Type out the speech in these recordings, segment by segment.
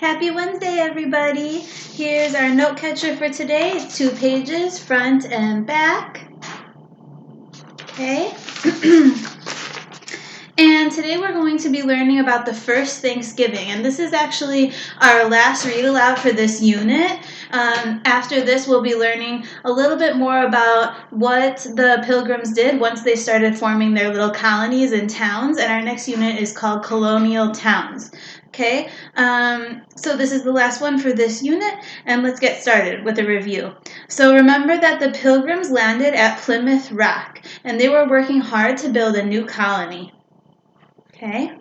Happy Wednesday, everybody. Here's our note catcher for today. It's 2 pages, front and back. Okay. And today we're going to be learning about the first Thanksgiving. And this is actually our last read aloud for this unit. After this, we'll be learning a little bit more about what the Pilgrims did once they started forming their little colonies and towns. And our next unit is called Colonial Towns. Okay, so this is the last one for this unit, and let's get started with a review. So remember that the Pilgrims landed at Plymouth Rock, and they were working hard to build a new colony. Okay,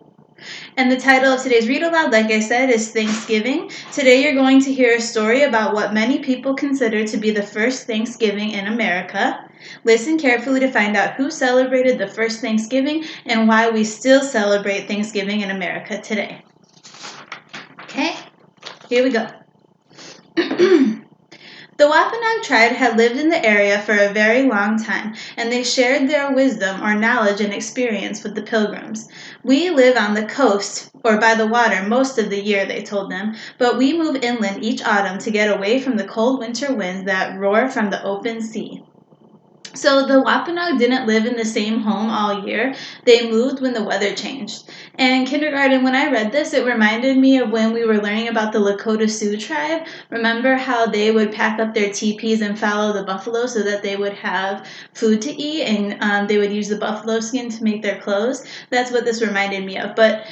and the title of today's read aloud, like I said, is Thanksgiving. Today you're going to hear a story about what many people consider to be the first Thanksgiving in America. Listen carefully to find out who celebrated the first Thanksgiving and why we still celebrate Thanksgiving in America today. Okay, here we go. The Wampanoag tribe had lived in the area for a very long time, and they shared their wisdom or knowledge and experience with the Pilgrims. We live on the coast, or by the water, most of the year, they told them, but we move inland each autumn to get away from the cold winter winds that roar from the open sea. So the Wampanoag didn't live in the same home all year. They moved when the weather changed. And kindergarten, when I read this, it reminded me of when we were learning about the Lakota Sioux tribe. Remember how they would pack up their teepees and follow the buffalo so that they would have food to eat, and they would use the buffalo skin to make their clothes? That's what this reminded me of. But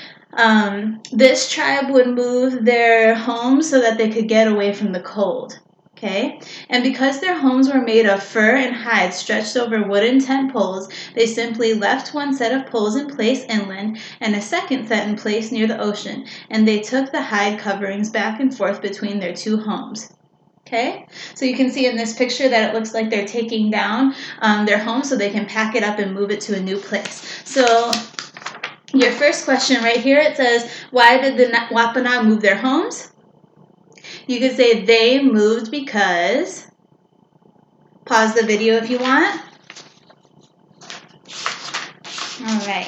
this tribe would move their homes so that they could get away from the cold. Okay, and because their homes were made of fur and hide stretched over wooden tent poles, they simply left one set of poles in place inland and a second set in place near the ocean, and they took the hide coverings back and forth between their two homes. Okay, so you can see in this picture that it looks like they're taking down their home so they can pack it up and move it to a new place. So your first question right here, it says, why did the Wampanoag move their homes? You could say they moved because. Pause the video if you want. All right.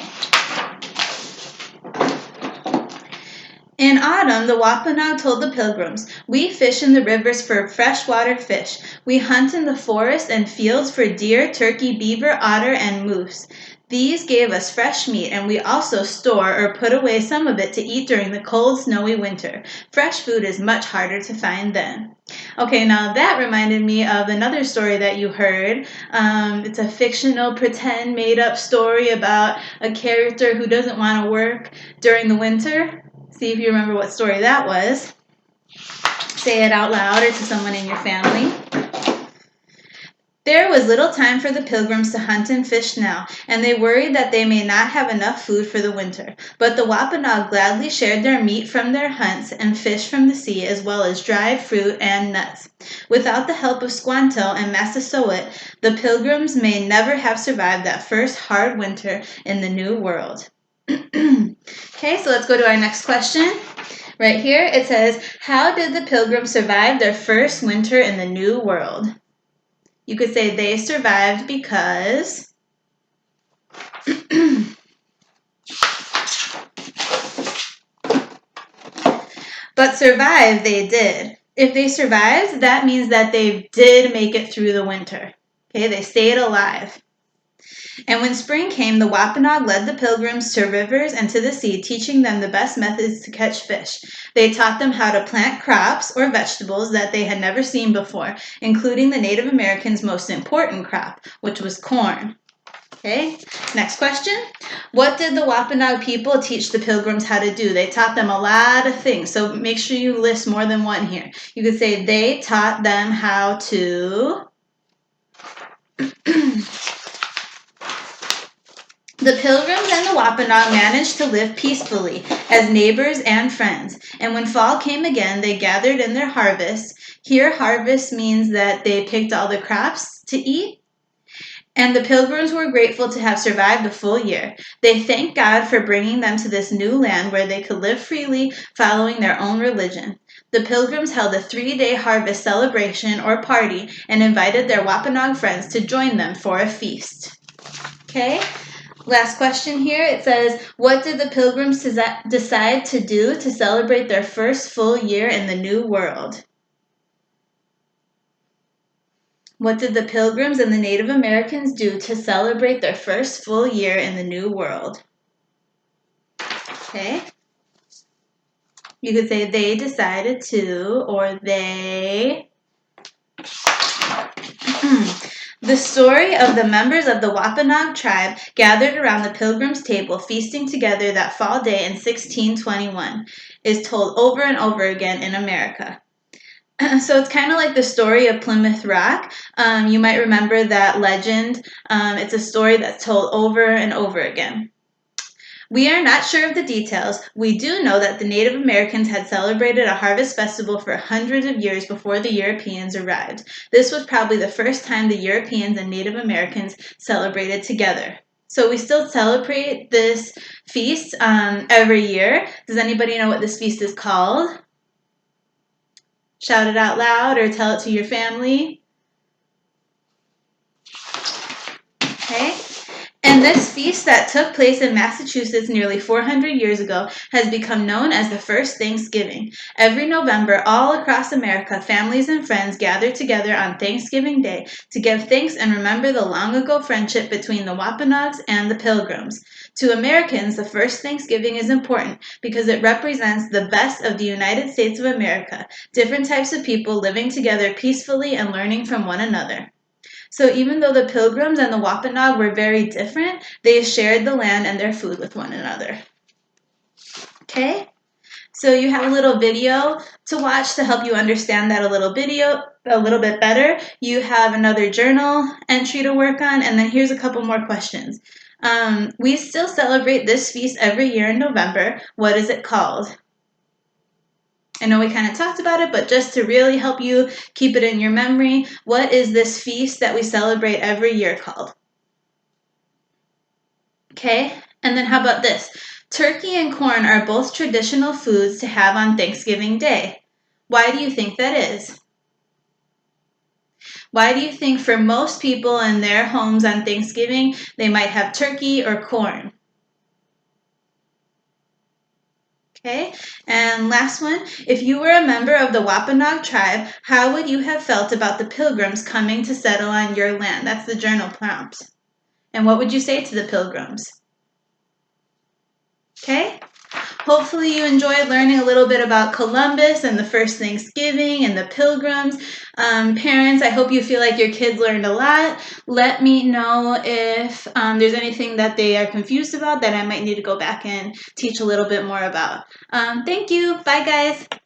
In autumn, the Wampanoag told the Pilgrims, "We fish in the rivers for freshwater fish. We hunt in the forest and fields for deer, turkey, beaver, otter, and moose. These gave us fresh meat, and we also store or put away some of it to eat during the cold, snowy winter. Fresh food is much harder to find then." Okay, now that reminded me of another story that you heard. It's a fictional, pretend, made-up story about a character who doesn't want to work during the winter. See if you remember what story that was. Say it out loud or to someone in your family. There was little time for the Pilgrims to hunt and fish now, and they worried that they may not have enough food for the winter. But the Wampanoag gladly shared their meat from their hunts and fish from the sea, as well as dried fruit and nuts. Without the help of Squanto and Massasoit, the Pilgrims may never have survived that first hard winter in the New World. Okay, so let's go to our next question. Right here, it says, how did the Pilgrims survive their first winter in the New World? You could say they survived because. But survive they did. If they survived, that means that they did make it through the winter. Okay, they stayed alive. And when spring came, the Wampanoag led the Pilgrims to rivers and to the sea, teaching them the best methods to catch fish. They taught them how to plant crops or vegetables that they had never seen before, including the Native Americans' most important crop, which was corn. Okay, next question. What did the Wampanoag people teach the Pilgrims how to do? They taught them a lot of things, so make sure you list more than one here. You could say they taught them how to. The Pilgrims and the Wampanoag managed to live peacefully as neighbors and friends, and when fall came again, they gathered in their harvest. Here, harvest means that they picked all the crops to eat, and the Pilgrims were grateful to have survived a full year. They thanked God for bringing them to this new land where they could live freely, following their own religion. The Pilgrims held a 3-day harvest celebration or party and invited their Wampanoag friends to join them for a feast. Okay? Last question here. It says, what did the pilgrims decide to do to celebrate their first full year in the New World? What did the Pilgrims and the Native Americans do to celebrate their first full year in the New World? Okay. You could say they decided to, or they. The story of the members of the Wampanoag tribe gathered around the Pilgrims' table feasting together that fall day in 1621 is told over and over again in America. So it's kind of like the story of Plymouth Rock. You might remember that legend. It's a story that's told over and over again. We are not sure of the details. We do know that the Native Americans had celebrated a harvest festival for hundreds of years before the Europeans arrived. This was probably the first time the Europeans and Native Americans celebrated together. So we still celebrate this feast every year. Does anybody know what this feast is called? Shout it out loud or tell it to your family. Okay. And this feast that took place in Massachusetts nearly 400 years ago has become known as the first Thanksgiving. Every November, all across America, families and friends gather together on Thanksgiving Day to give thanks and remember the long ago friendship between the Wampanoags and the Pilgrims. To Americans, the first Thanksgiving is important because it represents the best of the United States of America, different types of people living together peacefully and learning from one another. So even though the Pilgrims and the Wampanoag were very different, they shared the land and their food with one another. Okay? So you have a little video to watch to help you understand that a little bit better. You have another journal entry to work on, and then here's a couple more questions. We still celebrate this feast every year in November. What is it called? I know we kind of talked about it, but just to really help you keep it in your memory, what is this feast that we celebrate every year called? Okay, and then how about this? Turkey and corn are both traditional foods to have on Thanksgiving Day. Why do you think that is? Why do you think for most people in their homes on Thanksgiving, they might have turkey or corn? Okay, and last one. If you were a member of the Wampanoag tribe, how would you have felt about the pilgrims coming to settle on your land? That's the journal prompt. And what would you say to the pilgrims? Okay, hopefully you enjoyed learning a little bit about Columbus and the first Thanksgiving and the pilgrims. Parents, I hope you feel like your kids learned a lot. Let me know if there's anything that they are confused about that I might need to go back and teach a little bit more about. Thank you. Bye, guys.